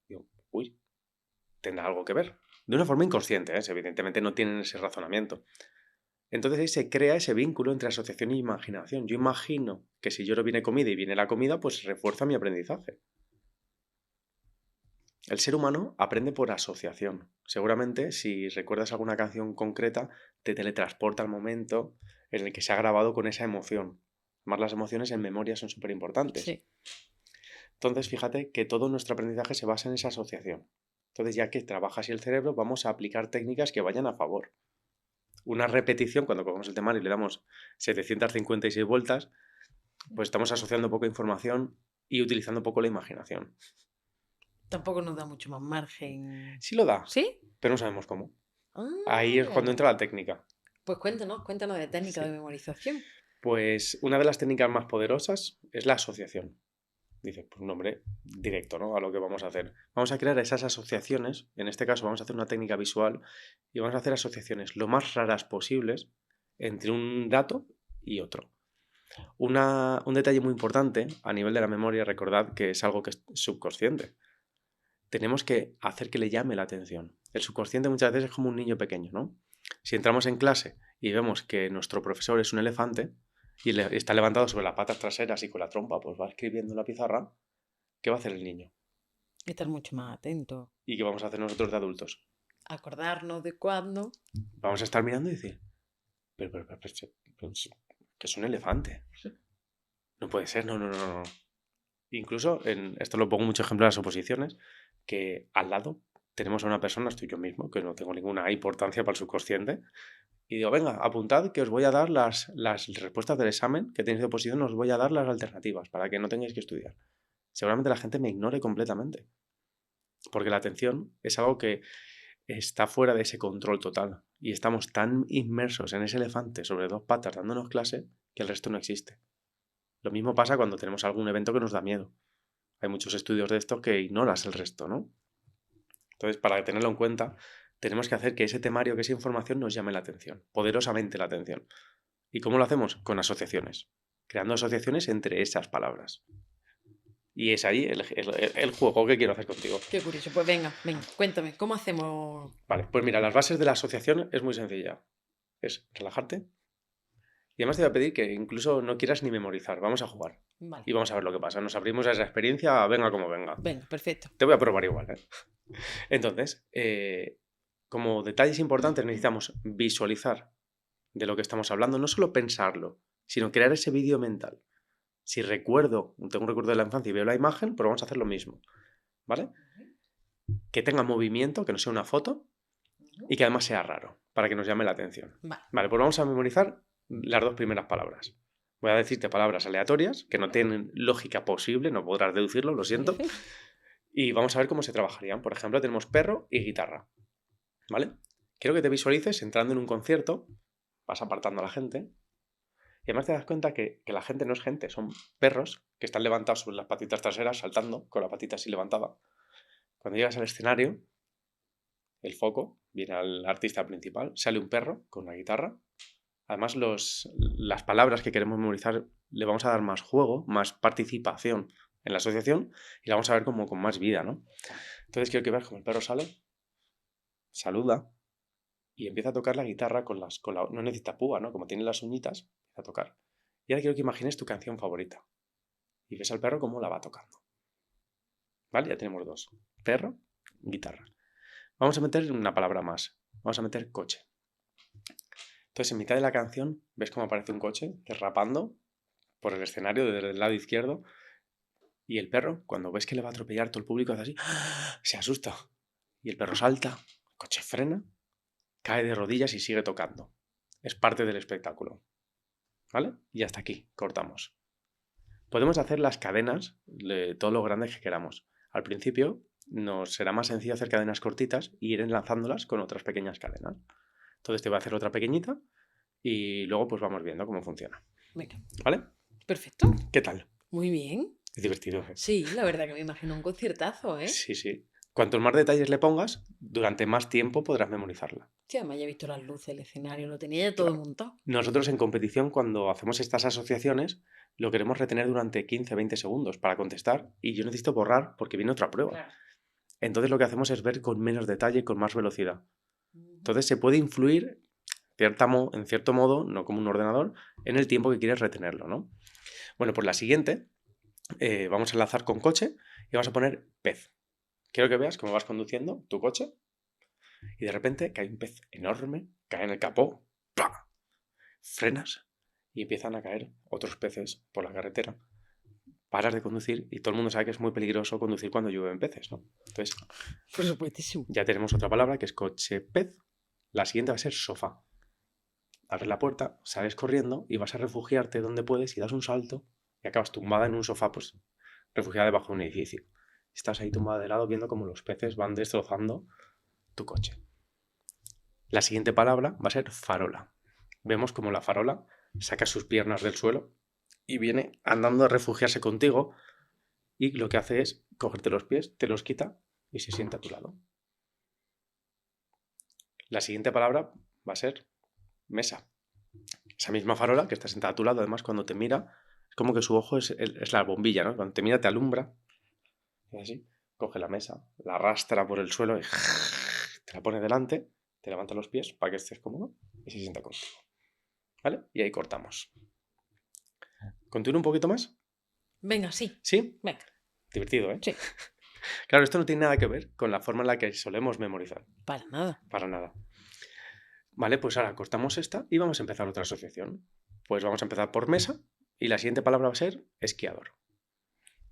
Digo, uy, tendrá algo que ver. De una forma inconsciente, ¿eh? Evidentemente no tienen ese razonamiento. Entonces ahí se crea ese vínculo entre asociación y imaginación. Yo imagino que si lloro viene comida y viene la comida, pues refuerza mi aprendizaje. El ser humano aprende por asociación. Seguramente, si recuerdas alguna canción concreta, te teletransporta al momento en el que se ha grabado con esa emoción. Además, las emociones en memoria son súper importantes. Sí. Entonces, fíjate que todo nuestro aprendizaje se basa en esa asociación. Entonces, ya que trabaja así el cerebro, vamos a aplicar técnicas que vayan a favor. Una repetición, cuando cogemos el temario y le damos 756 vueltas, pues estamos asociando poca información y utilizando poco la imaginación. Tampoco nos da mucho más margen. Sí lo da, ¿Sí? pero no sabemos cómo. Ahí es cuando Ah, entra la técnica. pues cuéntanos de técnica de Sí. memorización. Pues una de las técnicas más poderosas es la asociación. Dice, pues un nombre directo, ¿no? A lo que vamos a hacer. Vamos a crear esas asociaciones. En este caso vamos a hacer una técnica visual y vamos a hacer asociaciones lo más raras posibles entre un dato y otro. Un detalle muy importante a nivel de la memoria, recordad que es algo que es subconsciente. Tenemos que hacer que le llame la atención. El subconsciente muchas veces es como un niño pequeño, ¿no? Si entramos en clase y vemos que nuestro profesor es un elefante y está levantado sobre las patas traseras y con la trompa pues va escribiendo en la pizarra, ¿qué va a hacer el niño? Estar mucho más atento. ¿Y qué vamos a hacer nosotros de adultos? Acordarnos de cuándo. Vamos a estar mirando y decir, pero, que es un elefante. No puede ser, no, no, no, no. Incluso, esto lo pongo mucho ejemplo en las oposiciones, que al lado tenemos a una persona, estoy yo mismo, que no tengo ninguna importancia para el subconsciente, y digo, venga, apuntad que os voy a dar las respuestas del examen que tenéis de oposición, os voy a dar las alternativas para que no tengáis que estudiar. Seguramente la gente me ignore completamente, porque la atención es algo que está fuera de ese control total, y estamos tan inmersos en ese elefante sobre dos patas dándonos clase que el resto no existe. Lo mismo pasa cuando tenemos algún evento que nos da miedo. Hay muchos estudios de esto que ignoras el resto, ¿no? Entonces, para tenerlo en cuenta, tenemos que hacer que ese temario, que esa información nos llame la atención, poderosamente la atención. ¿Y cómo lo hacemos? Con asociaciones, creando asociaciones entre esas palabras. Y es ahí el juego que quiero hacer contigo. Qué curioso. Pues venga, cuéntame, ¿cómo hacemos? Vale, pues mira, las bases de la asociación es muy sencilla. Es relajarte. Y además te voy a pedir que incluso no quieras ni memorizar. Vamos a jugar. Vale, Y vamos a ver lo que pasa. Nos abrimos a esa experiencia, venga como venga. venga, perfecto. Te voy a probar igual, ¿eh? Entonces, como detalles importantes necesitamos visualizar de lo que estamos hablando, no solo pensarlo, sino crear ese vídeo mental. Si recuerdo, tengo un recuerdo de la infancia y veo la imagen, pues vamos a hacer lo mismo, ¿vale? Que tenga movimiento, que no sea una foto y que además sea raro, para que nos llame la atención. Vale. Vale, pues vamos a memorizar las dos primeras palabras. Voy a decirte palabras aleatorias que no tienen lógica posible, no podrás deducirlo, lo siento. Y vamos a ver cómo se trabajarían. Por ejemplo, tenemos perro y guitarra, ¿vale? Quiero que te visualices entrando en un concierto, vas apartando a la gente, y además te das cuenta que la gente no es gente, son perros que están levantados sobre las patitas traseras, saltando con la patita así levantada. Cuando llegas al escenario, el foco viene al artista principal, sale un perro con una guitarra. Además, las palabras que queremos memorizar le vamos a dar más juego, más participación en la asociación y la vamos a ver como con más vida, ¿no? Entonces quiero que veas cómo el perro sale, saluda y empieza a tocar la guitarra no necesita púa, ¿no? Como tiene las uñitas, empieza a tocar. Y ahora quiero que imagines tu canción favorita y ves al perro cómo la va tocando. ¿Vale? Ya tenemos dos. Perro, guitarra. Vamos a meter una palabra más. Vamos a meter coche. Entonces, en mitad de la canción, ves cómo aparece un coche derrapando por el escenario desde el lado izquierdo. Y el perro, cuando ves que le va a atropellar, todo el público hace así, se asusta. Y el perro salta, el coche frena, cae de rodillas y sigue tocando. es parte del espectáculo. ¿Vale? Y hasta aquí, cortamos. Podemos hacer las cadenas de todo lo grandes que queramos. Al principio nos será más sencillo hacer cadenas cortitas y ir enlazándolas con otras pequeñas cadenas. Entonces te voy a hacer otra pequeñita y luego pues vamos viendo cómo funciona. Venga, ¿Vale? perfecto. ¿Qué tal? Muy bien. Es divertido. Sí, la verdad que me imagino un conciertazo, ¿eh? Sí, sí. Cuantos más detalles le pongas, durante más tiempo podrás memorizarla. Sí, además ya he visto las luces, el escenario, lo tenía ya todo Claro. montado. Nosotros en competición, cuando hacemos estas asociaciones, lo queremos retener durante 15-20 segundos para contestar y yo necesito borrar porque viene otra prueba. Claro. Entonces lo que hacemos es ver con menos detalle y con más velocidad. Entonces se puede influir en cierto modo, no como un ordenador, en el tiempo que quieres retenerlo, ¿no? Bueno, pues la siguiente, vamos a enlazar con coche y vamos a poner pez. Quiero que veas cómo vas conduciendo tu coche y de repente cae un pez enorme, cae en el capó, ¡plá! Frenas y empiezan a caer otros peces por la carretera. Paras de conducir y todo el mundo sabe que es muy peligroso conducir cuando llueven peces, ¿no? Entonces, Por supuestísimo. ya tenemos otra palabra que es coche-pez. La siguiente va a ser sofá. Abres la puerta, sales corriendo y vas a refugiarte donde puedes y das un salto y acabas tumbada en un sofá, pues refugiada debajo de un edificio. Estás ahí tumbada de lado viendo cómo los peces van destrozando tu coche. La siguiente palabra va a ser farola. Vemos como la farola saca sus piernas del suelo y viene andando a refugiarse contigo y lo que hace es cogerte los pies, te los quita y se sienta a tu lado. La siguiente palabra va a ser mesa. Esa misma farola que está sentada a tu lado, además cuando te mira, es como que su ojo es la bombilla, ¿no? Cuando te mira te alumbra, y así, coge la mesa, la arrastra por el suelo y te la pone delante, te levanta los pies para que estés cómodo y se sienta contigo. ¿Vale? Y ahí cortamos. ¿Continúo un poquito más? Venga, sí. ¿Sí? Venga. Divertido, ¿eh? Sí. Claro, esto no tiene nada que ver con la forma en la que solemos memorizar. Para nada. Para nada. Vale, pues ahora cortamos esta y vamos a empezar otra asociación. Pues vamos a empezar por mesa y la siguiente palabra va a ser esquiador.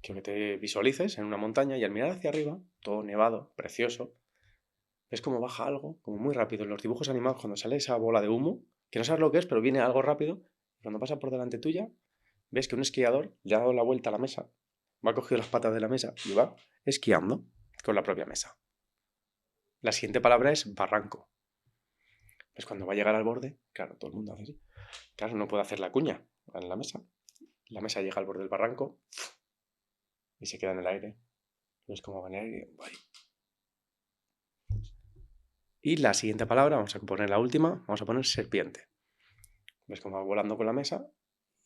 Quiero que te visualices en una montaña y al mirar hacia arriba, todo nevado, precioso, ves cómo baja algo, como muy rápido. En los dibujos animados, cuando sale esa bola de humo, que no sabes lo que es, pero viene algo rápido, y cuando pasa por delante tuya, ves que un esquiador le ha dado la vuelta a la mesa, va cogido las patas de la mesa y va esquiando con la propia mesa. La siguiente palabra es barranco. ¿Ves cuando va a llegar al borde? Claro, todo el mundo hace así. Claro, no puede hacer la cuña en la mesa. La mesa llega al borde del barranco y se queda en el aire. ¿Ves cómo va en el aire? Y la siguiente palabra, vamos a poner la última, vamos a poner serpiente. ¿Ves cómo va volando con la mesa?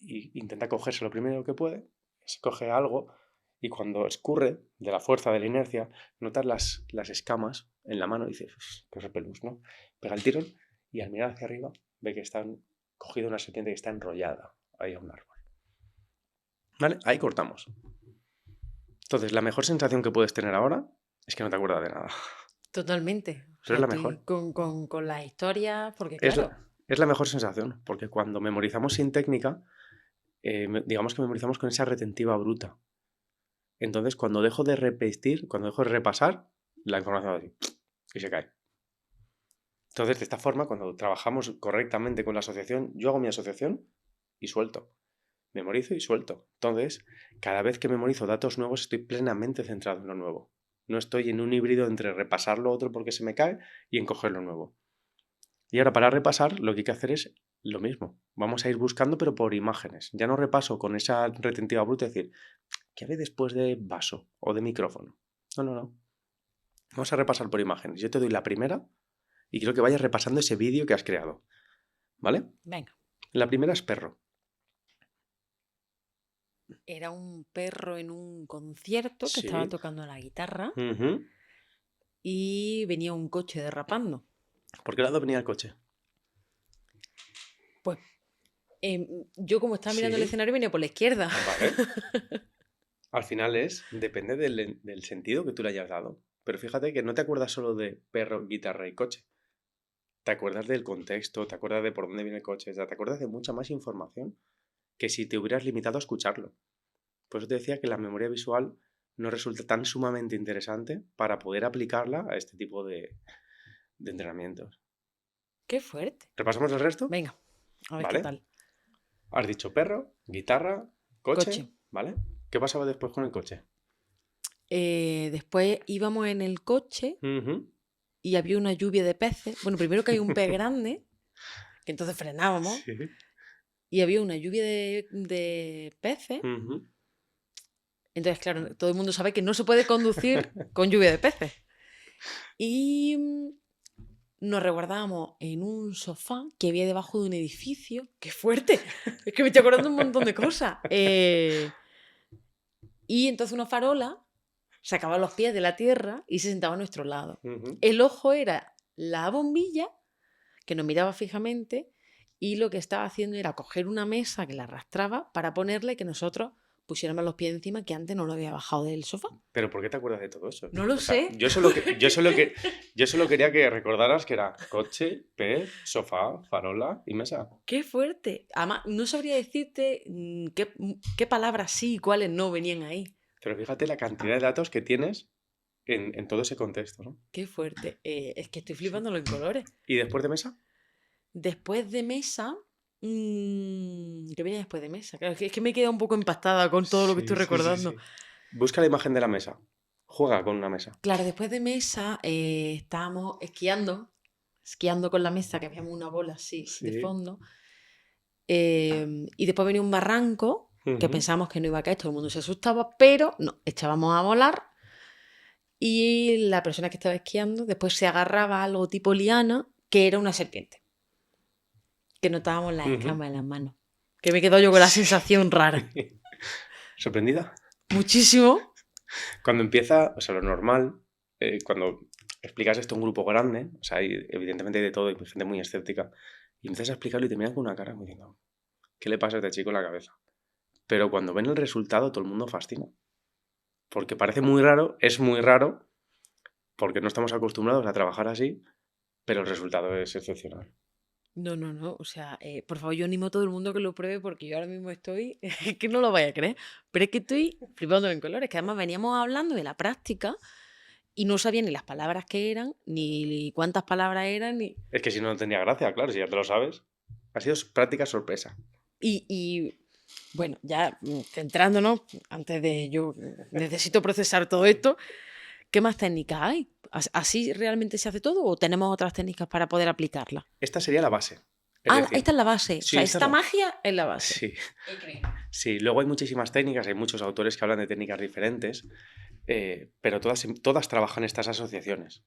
Y intenta cogerse lo primero que puede, se coge algo y cuando escurre de la fuerza de la inercia, notas las escamas en la mano y dices, qué repelús, ¿no? Pega el tirón y al mirar hacia arriba ve que está cogido una serpiente que está enrollada ahí a un árbol. ¿Vale? Ahí cortamos. Entonces, la mejor sensación que puedes tener ahora es que no te acuerdas de nada. Totalmente. O Pero sea, es la estoy mejor. con las historias, porque Es claro, es la mejor sensación, porque cuando memorizamos sin técnica, digamos que memorizamos con esa retentiva bruta. Entonces, cuando dejo de repetir, cuando dejo de repasar, la información va así y se cae. Entonces, de esta forma, cuando trabajamos correctamente con la asociación, yo hago mi asociación y suelto. Memorizo y suelto. Entonces, cada vez que memorizo datos nuevos, estoy plenamente centrado en lo nuevo. No estoy en un híbrido entre repasar lo otro porque se me cae y en coger lo nuevo. Y ahora para repasar lo que hay que hacer es lo mismo. Vamos a ir buscando pero por imágenes. Ya no repaso con esa retentiva bruta, es decir, ¿qué hay después de vaso o de micrófono? No, no, no. Vamos a repasar por imágenes. Yo te doy la primera y quiero que vayas repasando ese vídeo que has creado. ¿Vale? venga. La primera es perro. Era un perro en un concierto que estaba Sí. tocando la guitarra Ujú. y venía un coche derrapando. ¿Por qué lado venía el coche? Pues yo como estaba mirando el Sí. escenario venía por la izquierda. Vale. Al final depende del sentido que tú le hayas dado. Pero fíjate que no te acuerdas solo de perro, guitarra y coche. Te acuerdas del contexto, te acuerdas de por dónde viene el coche, o sea, te acuerdas de mucha más información que si te hubieras limitado a escucharlo. Por eso te decía que la memoria visual no resulta tan sumamente interesante para poder aplicarla a este tipo de entrenamientos. Qué fuerte. ¿Repasamos el resto? Venga, a ver Vale. qué tal. Has dicho perro, guitarra, coche, Coche. ¿vale? ¿Qué pasaba después con el coche? Después íbamos en el coche Ujú. y había una lluvia de peces. Bueno, primero que hay un pez grande, que entonces frenábamos, Sí. y había una lluvia de peces. Ujú. Entonces, claro, todo el mundo sabe que no se puede conducir con lluvia de peces. Y nos resguardábamos en un sofá que había debajo de un edificio. ¡Qué fuerte! Es que me estoy acordando un montón de cosas. Y entonces una farola sacaba los pies de la tierra y se sentaba a nuestro lado. Ujú. El ojo era la bombilla, que nos miraba fijamente, y lo que estaba haciendo era coger una mesa que la arrastraba para ponerle que nosotros pusiéramos los pies encima, que antes no lo había bajado del sofá. ¿Pero por qué te acuerdas de todo eso? No lo O sea, sé. yo solo quería que recordaras que era coche, pez, sofá, farola y mesa. ¡Qué fuerte! Además, no sabría decirte qué palabras sí y cuáles no venían ahí. Pero fíjate la cantidad de datos que tienes en todo ese contexto, ¿no? ¡Qué fuerte! Es que estoy Sí. flipándolo en colores. ¿Y después de mesa? Después de mesa... ¿qué venía después de mesa? Claro, es que me he quedado un poco impactada con todo lo que estoy recordando. Busca la imagen de la mesa. Juega con una mesa. Claro, después de mesa estábamos esquiando con la mesa, que habíamos una bola así de Sí. fondo. Y después venía un barranco, que Ujú. pensábamos que no iba a caer, todo el mundo se asustaba, pero no, echábamos a volar. Y la persona que estaba esquiando después se agarraba a algo tipo liana, que era una serpiente. Que notábamos las Ujú. escamas en las manos. Que me quedo yo con la Sí. sensación rara. ¿Sorprendida? Muchísimo. Cuando empieza, o sea, lo normal, cuando explicas esto a un grupo grande, o sea, evidentemente hay de todo, hay gente muy escéptica, y empiezas a explicarlo y te miran con una cara como diciendo, ¿qué le pasa a este chico en la cabeza? Pero cuando ven el resultado, todo el mundo fascina. Porque parece muy raro, es muy raro, porque no estamos acostumbrados a trabajar así, pero el resultado es excepcional. No, no, no. O sea, por favor, yo animo a todo el mundo que lo pruebe porque yo ahora mismo estoy, que no lo vaya a creer, pero es que estoy flipando en colores, que además veníamos hablando de la práctica y no sabía ni las palabras que eran, ni cuántas palabras eran, ni... Es que si no, no tendría gracia, claro, si ya te lo sabes. Ha sido práctica sorpresa. Y bueno, ya centrándonos, antes de yo necesito procesar todo esto, ¿qué más técnicas hay? ¿Así realmente se hace todo o tenemos otras técnicas para poder aplicarla? Esta sería la base. Es Ah, decir, esta es la base. O sí, sea, esta esta es la- magia es la base. Sí, Increíble. sí. Luego hay muchísimas técnicas, hay muchos autores que hablan de técnicas diferentes, pero todas trabajan estas asociaciones.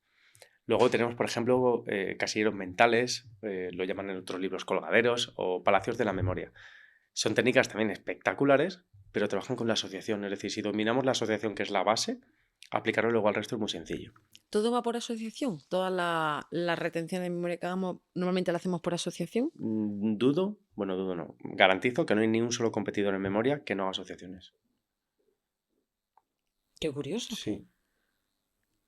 Luego tenemos, por ejemplo, casilleros mentales, lo llaman en otros libros colgaderos o palacios de la memoria. Son técnicas también espectaculares, pero trabajan con la asociación. Es decir, si dominamos la asociación, que es la base, aplicarlo luego al resto es muy sencillo. ¿Todo va por asociación? ¿Toda la retención de memoria que hagamos normalmente la hacemos por asociación? Dudo no. Garantizo que no hay ni un solo competidor en memoria que no haga asociaciones. Qué curioso. Sí.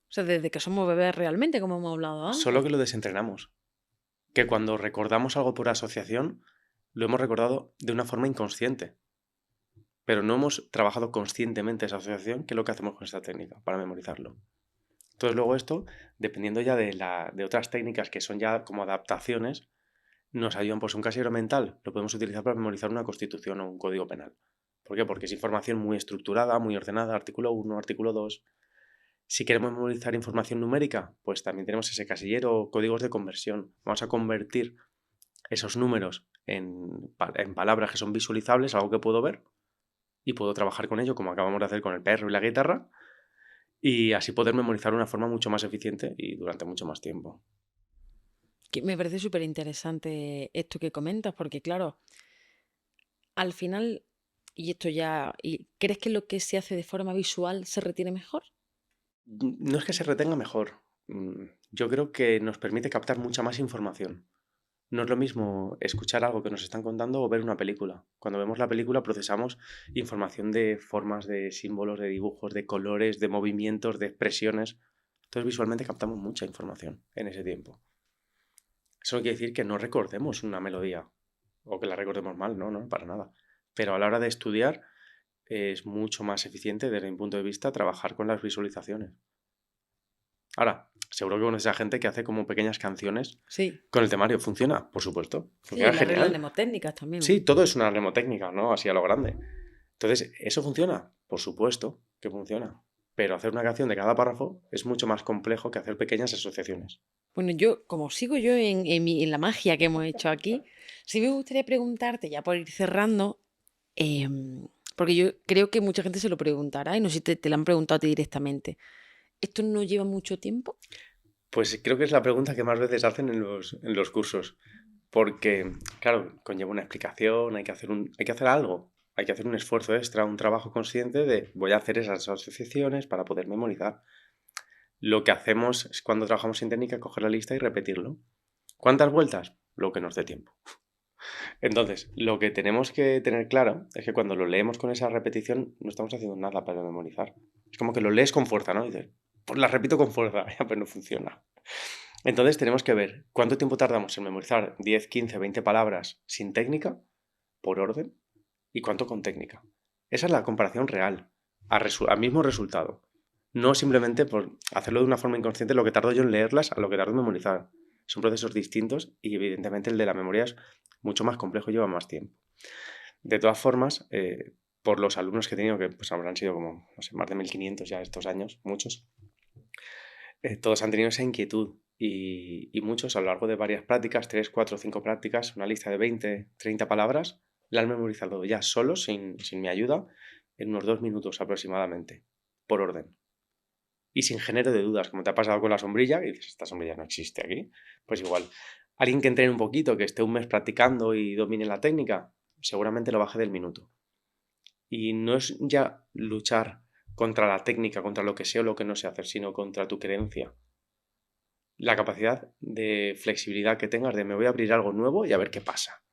O sea, desde que somos bebés realmente, como hemos hablado antes. Solo que lo desentrenamos. Que cuando recordamos algo por asociación, lo hemos recordado de una forma inconsciente. Pero no hemos trabajado conscientemente esa asociación, que es lo que hacemos con esta técnica, para memorizarlo. Entonces luego esto, dependiendo ya de otras técnicas que son ya como adaptaciones, nos ayudan. Pues un casillero mental lo podemos utilizar para memorizar una constitución o un código penal. ¿Por qué? Porque es información muy estructurada, muy ordenada, artículo 1, artículo 2. Si queremos memorizar información numérica, pues también tenemos ese casillero o códigos de conversión. Vamos a convertir esos números en palabras que son visualizables, algo que puedo ver, y puedo trabajar con ello, como acabamos de hacer con el perro y la guitarra, y así poder memorizar de una forma mucho más eficiente y durante mucho más tiempo. Que me parece súper interesante esto que comentas, porque claro, al final, y esto ya, ¿crees que lo que se hace de forma visual se retiene mejor? No es que se retenga mejor. Yo creo que nos permite captar mucha más información. No es lo mismo escuchar algo que nos están contando o ver una película. Cuando vemos la película procesamos información de formas, de símbolos, de dibujos, de colores, de movimientos, de expresiones. Entonces visualmente captamos mucha información en ese tiempo. Eso no quiere decir que no recordemos una melodía o que la recordemos mal, no, para nada. Pero a la hora de estudiar es mucho más eficiente desde mi punto de vista trabajar con las visualizaciones. Ahora, Seguro que conoces a gente que hace como pequeñas canciones Sí. con el temario. ¿Funciona? Por supuesto. Sí, Funciona las reglas genial. mnemotécnicas también. Sí, todo es una mnemotécnica, ¿no? Así a lo grande. Entonces, ¿eso funciona? Por supuesto que funciona. Pero hacer una canción de cada párrafo es mucho más complejo que hacer pequeñas asociaciones. Bueno, yo, como sigo yo en la magia que hemos hecho aquí, sí me gustaría preguntarte, ya por ir cerrando, porque yo creo que mucha gente se lo preguntará y no sé si te lo han preguntado a ti directamente. ¿Esto no lleva mucho tiempo? Pues creo que es la pregunta que más veces hacen en los cursos. Porque, claro, conlleva una explicación, hay que hacer algo, hay que hacer un esfuerzo extra, un trabajo consciente de voy a hacer esas asociaciones para poder memorizar. Lo que hacemos es cuando trabajamos en técnica, coger la lista y repetirlo. ¿Cuántas vueltas? Lo que nos dé tiempo. Entonces, lo que tenemos que tener claro es que cuando lo leemos con esa repetición no estamos haciendo nada para memorizar. Es como que lo lees con fuerza, ¿no? Y dices, pues la repito con fuerza, ya, pues no funciona. Entonces tenemos que ver cuánto tiempo tardamos en memorizar 10, 15, 20 palabras sin técnica, por orden, y cuánto con técnica. Esa es la comparación real, al mismo resultado. No simplemente por hacerlo de una forma inconsciente lo que tardo yo en leerlas a lo que tardo en memorizar. Son procesos distintos y evidentemente el de la memoria es mucho más complejo y lleva más tiempo. De todas formas, por los alumnos que he tenido, que pues habrán sido como, no sé, más de 1500 ya estos años, muchos, todos han tenido esa inquietud y muchos a lo largo de varias prácticas, 3, 4, 5 prácticas, una lista de 20, 30 palabras, la han memorizado ya solos, sin mi ayuda, en unos 2 minutos aproximadamente, por orden. Y sin género de dudas, como te ha pasado con la sombrilla, y dices, esta sombrilla no existe aquí, pues igual. Alguien que entrene un poquito, que esté un mes practicando y domine la técnica, seguramente lo baje del minuto. Y no es ya luchar contra la técnica, contra lo que sé o lo que no sé hacer, sino contra tu creencia. La capacidad de flexibilidad que tengas de me voy a abrir algo nuevo y a ver qué pasa.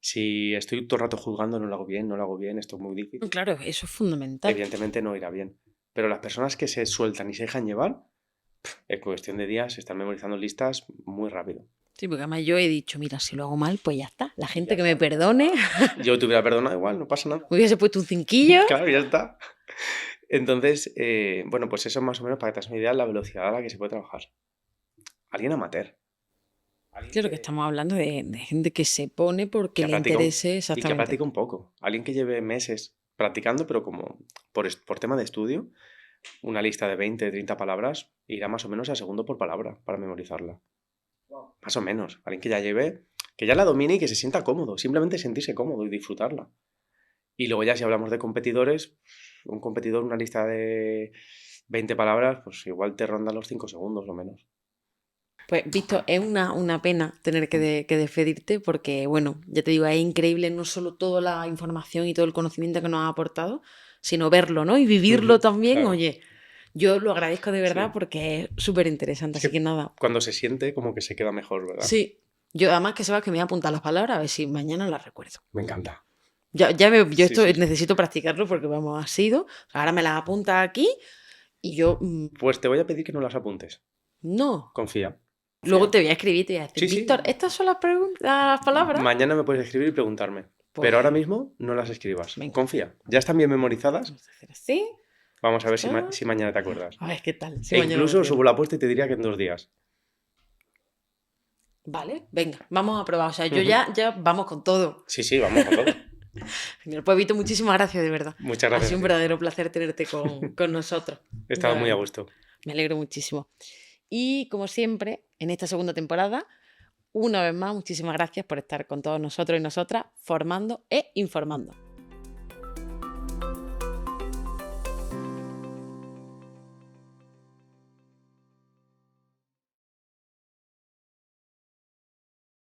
Si estoy todo el rato juzgando, no lo hago bien, no lo hago bien, esto es muy difícil, Claro, eso es fundamental. evidentemente no irá bien. Pero las personas que se sueltan y se dejan llevar, en cuestión de días se están memorizando listas muy rápido. Sí, porque además yo he dicho, mira, si lo hago mal, pues ya está. La Y gente ya que me está. perdone, Yo te hubiera perdonado igual, no pasa nada. me hubiese puesto un cinquillo. Claro, ya está. Entonces, bueno, pues eso más o menos para que te hagas una idea de la velocidad a la que se puede trabajar. Alguien amateur. Alguien Claro que estamos hablando de gente que se pone porque le practica interese y que exactamente. practica un poco. Alguien que lleve meses practicando, pero como por tema de estudio, una lista de 20, 30 palabras, irá más o menos a segundo por palabra para memorizarla. Más o menos. Alguien que ya lleve, que ya la domine y que se sienta cómodo. Simplemente sentirse cómodo y disfrutarla. Y luego ya si hablamos de competidores, un competidor, una lista de 20 palabras, pues igual te ronda los 5 segundos o menos. Pues, Víctor, es una pena tener que despedirte porque, bueno, ya te digo, es increíble no solo toda la información y todo el conocimiento que nos ha aportado, sino verlo, ¿no? Y vivirlo también, Claro. oye, yo lo agradezco de verdad Sí. porque es súper interesante, Es así que nada. Cuando se siente, como que se queda mejor, ¿verdad? Sí, yo además que sepas que me voy a apuntar las palabras a ver si mañana las recuerdo. Me encanta. Yo Sí, esto sí, sí. necesito practicarlo porque, vamos, ha sido. Ahora me las apunta aquí y yo, Pues te voy a pedir que no las apuntes. no. Confía. Luego te voy a escribir y te voy a decir, Sí, sí. Víctor, ¿estas son las preguntas, las palabras? Mañana me puedes escribir y preguntarme. Pues, Pero ahora mismo no las escribas. venga. Confía. Ya están bien memorizadas. Vamos a hacer así. Vamos a ver Está. si mañana te acuerdas. A ver qué tal. si E mañana me incluso acuerdo. subo la apuesta y te diría que en 2 días. Vale, venga, vamos a probar. O sea, yo ya vamos con todo. Sí, sí, vamos con todo. Genial. Pues, Víctor, muchísimas gracias, de verdad. Muchas Ha gracias. sido a un ti. verdadero placer tenerte con nosotros. He estado muy a Realmente. gusto. Me alegro muchísimo. Y como siempre, en esta segunda temporada, una vez más, muchísimas gracias por estar con todos nosotros y nosotras, formando e informando.